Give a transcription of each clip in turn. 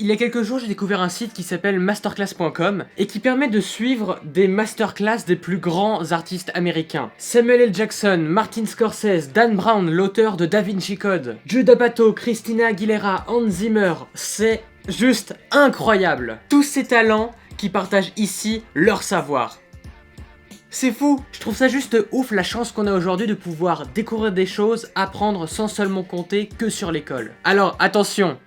Il y a quelques jours, j'ai découvert un site qui s'appelle masterclass.com et qui permet de suivre des masterclass des plus grands artistes américains. Samuel L. Jackson, Martin Scorsese, Dan Brown, l'auteur de Da Vinci Code, Judd Apatow, Christina Aguilera, Hans Zimmer, c'est juste incroyable. Tous ces talents qui partagent ici leur savoir. C'est fou, je trouve ça juste ouf la chance qu'on a aujourd'hui de pouvoir découvrir des choses, apprendre sans seulement compter que sur l'école. Alors attention,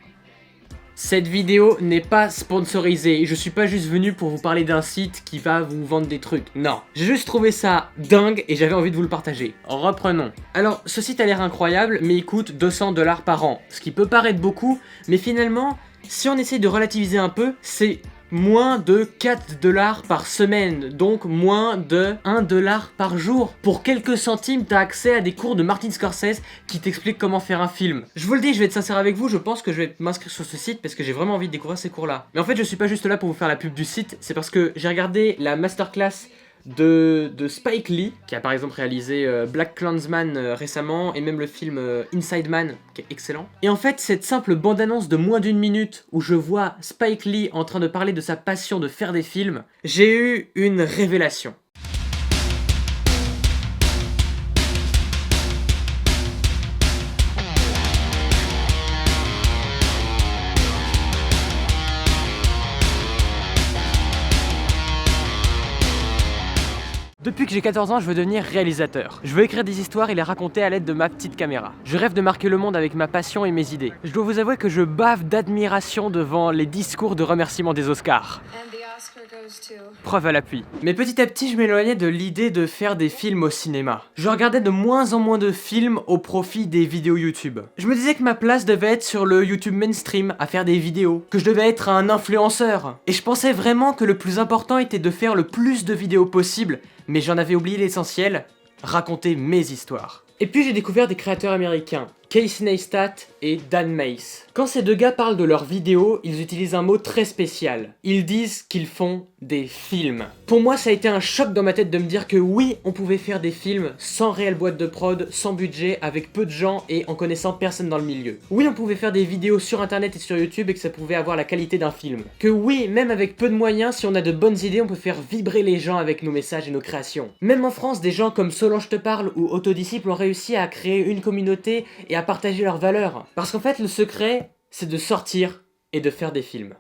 cette vidéo n'est pas sponsorisée, je suis pas juste venu pour vous parler d'un site qui va vous vendre des trucs, non. J'ai juste trouvé ça dingue et j'avais envie de vous le partager. Reprenons. Alors, ce site a l'air incroyable, mais il coûte 200 $ par an, ce qui peut paraître beaucoup, mais finalement, si on essaye de relativiser un peu, c'est moins de 4 $ par semaine, donc moins de 1 $ par jour. Pour quelques centimes, t'as accès à des cours de Martin Scorsese qui t'expliquent comment faire un film. Je vous le dis, je vais être sincère avec vous, je pense que je vais m'inscrire sur ce site parce que j'ai vraiment envie de découvrir ces cours-là. Mais en fait, je suis pas juste là pour vous faire la pub du site, c'est parce que j'ai regardé la masterclass de Spike Lee, qui a par exemple réalisé Black Klansman récemment, et même le film Inside Man, qui est excellent. Et en fait, cette simple bande-annonce de moins d'1 minute, où je vois Spike Lee en train de parler de sa passion de faire des films, j'ai eu une révélation. Depuis que j'ai 14 ans, je veux devenir réalisateur. Je veux écrire des histoires et les raconter à l'aide de ma petite caméra. Je rêve de marquer le monde avec ma passion et mes idées. Je dois vous avouer que je bave d'admiration devant les discours de remerciement des Oscars. Preuve à l'appui. Mais petit à petit, je m'éloignais de l'idée de faire des films au cinéma. Je regardais de moins en moins de films au profit des vidéos YouTube. Je me disais que ma place devait être sur le YouTube mainstream, à faire des vidéos, que je devais être un influenceur. Et je pensais vraiment que le plus important était de faire le plus de vidéos possible, mais j'en avais oublié l'essentiel, raconter mes histoires. Et puis j'ai découvert des créateurs américains, Casey Neistat et Dan Mace. Quand ces deux gars parlent de leurs vidéos, ils utilisent un mot très spécial. Ils disent qu'ils font des films. Pour moi, ça a été un choc dans ma tête de me dire que oui, on pouvait faire des films sans réelle boîte de prod, sans budget, avec peu de gens et en connaissant personne dans le milieu. Oui, on pouvait faire des vidéos sur internet et sur YouTube et que ça pouvait avoir la qualité d'un film. Que oui, même avec peu de moyens, si on a de bonnes idées, on peut faire vibrer les gens avec nos messages et nos créations. Même en France, des gens comme Solange Te Parle ou Autodisciple ont réussi à créer une communauté et à partager leurs valeurs. Parce qu'en fait, le secret, c'est de sortir et de faire des films.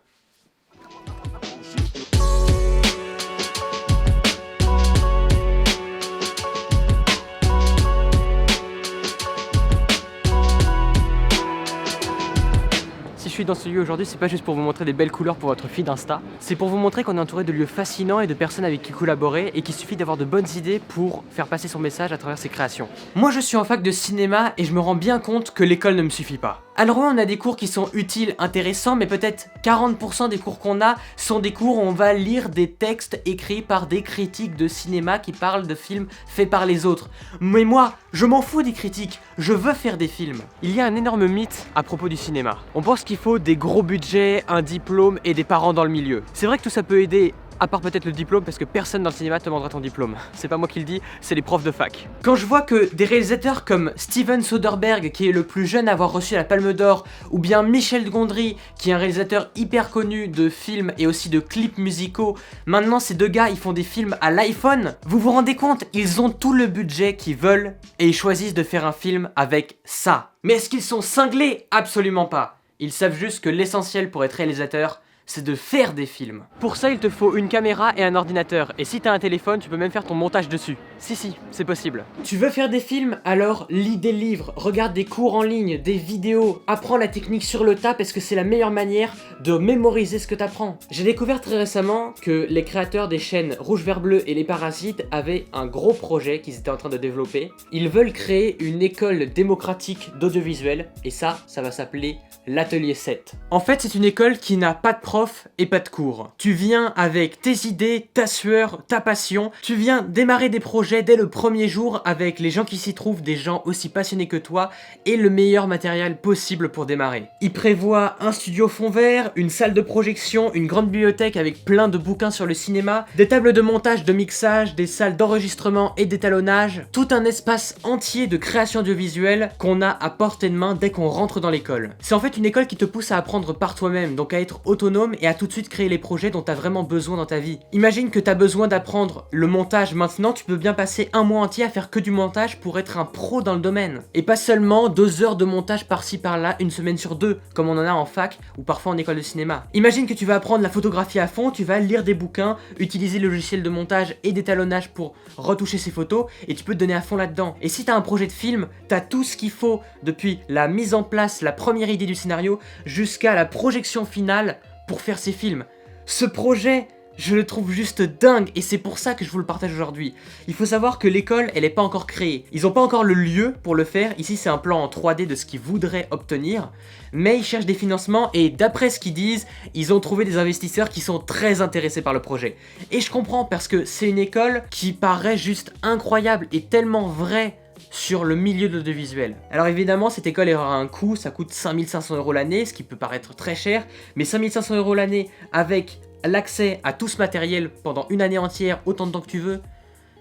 Si je suis dans ce lieu aujourd'hui, c'est pas juste pour vous montrer des belles couleurs pour votre feed Insta, c'est pour vous montrer qu'on est entouré de lieux fascinants et de personnes avec qui collaborer et qu'il suffit d'avoir de bonnes idées pour faire passer son message à travers ses créations. Moi je suis en fac de cinéma et je me rends bien compte que l'école ne me suffit pas. Alors oui, on a des cours qui sont utiles, intéressants, mais peut-être 40% des cours qu'on a sont des cours où on va lire des textes écrits par des critiques de cinéma qui parlent de films faits par les autres. Mais moi, je m'en fous des critiques, je veux faire des films. Il y a un énorme mythe à propos du cinéma. On pense qu'il faut des gros budgets, un diplôme et des parents dans le milieu. C'est vrai que tout ça peut aider, à part peut-être le diplôme, parce que personne dans le cinéma te demandera ton diplôme. C'est pas moi qui le dis, c'est les profs de fac. Quand je vois que des réalisateurs comme Steven Soderbergh, qui est le plus jeune à avoir reçu la Palme d'Or, ou bien Michel Gondry, qui est un réalisateur hyper connu de films et aussi de clips musicaux, maintenant ces deux gars ils font des films à l'iPhone, vous vous rendez compte, ils ont tout le budget qu'ils veulent et ils choisissent de faire un film avec ça. Mais est-ce qu'ils sont cinglés? Absolument pas. Ils savent juste que l'essentiel pour être réalisateur, c'est de faire des films. Pour ça, il te faut une caméra et un ordinateur. Et si t'as un téléphone, tu peux même faire ton montage dessus. Si, c'est possible. Tu veux faire des films? Alors lis des livres, regarde des cours en ligne, des vidéos, apprends la technique sur le tas parce que c'est la meilleure manière de mémoriser ce que t'apprends. J'ai découvert très récemment que les créateurs des chaînes Rouge Vert Bleu et Les Parasites avaient un gros projet qu'ils étaient en train de développer. Ils veulent créer une école démocratique d'audiovisuel et ça va s'appeler l'Atelier 7. En fait, c'est une école qui n'a pas de prof et pas de cours. Tu viens avec tes idées, ta sueur, ta passion. Tu viens démarrer des projets dès le premier jour avec les gens qui s'y trouvent, des gens aussi passionnés que toi et le meilleur matériel possible pour démarrer. Il prévoit un studio fond vert, une salle de projection, une grande bibliothèque avec plein de bouquins sur le cinéma, des tables de montage, de mixage, des salles d'enregistrement et d'étalonnage, tout un espace entier de création audiovisuelle qu'on a à portée de main dès qu'on rentre dans l'école. C'est en fait une école qui te pousse à apprendre par toi-même, donc à être autonome et à tout de suite créer les projets dont tu as vraiment besoin dans ta vie. Imagine que tu as besoin d'apprendre le montage maintenant, tu peux bien passer un mois entier à faire que du montage pour être un pro dans le domaine. Et pas seulement 2 heures de montage par-ci par-là, une semaine sur 2, comme on en a en fac ou parfois en école de cinéma. Imagine que tu vas apprendre la photographie à fond, tu vas lire des bouquins, utiliser le logiciel de montage et d'étalonnage pour retoucher ses photos et tu peux te donner à fond là-dedans. Et si tu as un projet de film, tu as tout ce qu'il faut depuis la mise en place, la première idée du scénario jusqu'à la projection finale pour faire ces films. Ce projet, je le trouve juste dingue et c'est pour ça que je vous le partage aujourd'hui. Il faut savoir que l'école, elle n'est pas encore créée. Ils n'ont pas encore le lieu pour le faire. Ici, c'est un plan en 3D de ce qu'ils voudraient obtenir. Mais ils cherchent des financements et d'après ce qu'ils disent, ils ont trouvé des investisseurs qui sont très intéressés par le projet. Et je comprends parce que c'est une école qui paraît juste incroyable et tellement vraie sur le milieu de l'audiovisuel. Alors évidemment, cette école aura un coût, ça coûte 5500 € l'année, ce qui peut paraître très cher, mais 5500 € l'année avec l'accès à tout ce matériel pendant une année entière, autant de temps que tu veux,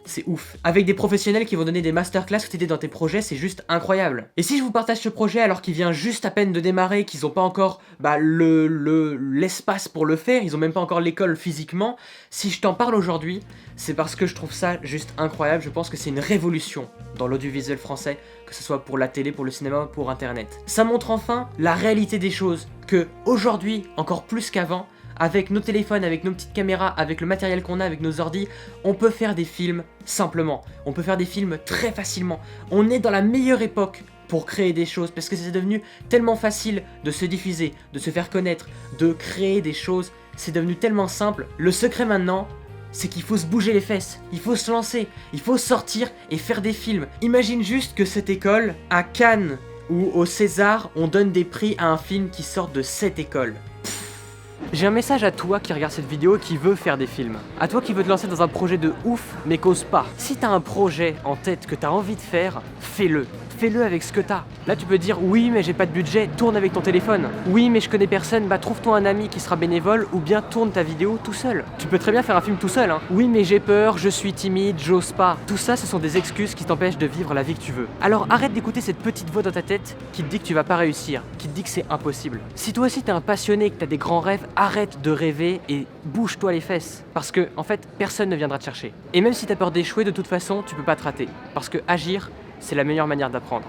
c'est ouf. Avec des professionnels qui vont donner des masterclass pour t'aider dans tes projets, c'est juste incroyable. Et si je vous partage ce projet alors qu'il vient juste à peine de démarrer, qu'ils n'ont pas encore l'espace pour le faire, ils ont même pas encore l'école physiquement, si je t'en parle aujourd'hui, c'est parce que je trouve ça juste incroyable. Je pense que c'est une révolution dans l'audiovisuel français, que ce soit pour la télé, pour le cinéma, pour internet. Ça montre enfin la réalité des choses, que aujourd'hui, encore plus qu'avant, avec nos téléphones, avec nos petites caméras, avec le matériel qu'on a, avec nos ordis, on peut faire des films simplement. On peut faire des films très facilement. On est dans la meilleure époque pour créer des choses parce que c'est devenu tellement facile de se diffuser, de se faire connaître, de créer des choses. C'est devenu tellement simple. Le secret maintenant, c'est qu'il faut se bouger les fesses, il faut se lancer, il faut sortir et faire des films. Imagine juste que cette école, à Cannes ou au César, on donne des prix à un film qui sort de cette école. J'ai un message à toi qui regarde cette vidéo et qui veut faire des films. À toi qui veut te lancer dans un projet de ouf, mais qu'ose pas. Si t'as un projet en tête que t'as envie de faire, fais-le. Fais-le avec ce que t'as. Là tu peux dire oui mais j'ai pas de budget, tourne avec ton téléphone. Oui mais je connais personne, bah trouve-toi un ami qui sera bénévole ou bien tourne ta vidéo tout seul. Tu peux très bien faire un film tout seul hein. Oui mais j'ai peur, je suis timide, j'ose pas. Tout ça ce sont des excuses qui t'empêchent de vivre la vie que tu veux. Alors arrête d'écouter cette petite voix dans ta tête qui te dit que tu vas pas réussir, qui te dit que c'est impossible. Si toi aussi t'es un passionné, que t'as des grands rêves, arrête de rêver et bouge-toi les fesses. Parce que en fait personne ne viendra te chercher. Et même si t'as peur d'échouer, de toute façon tu peux pas te rater. Parce que agir, c'est la meilleure manière d'apprendre.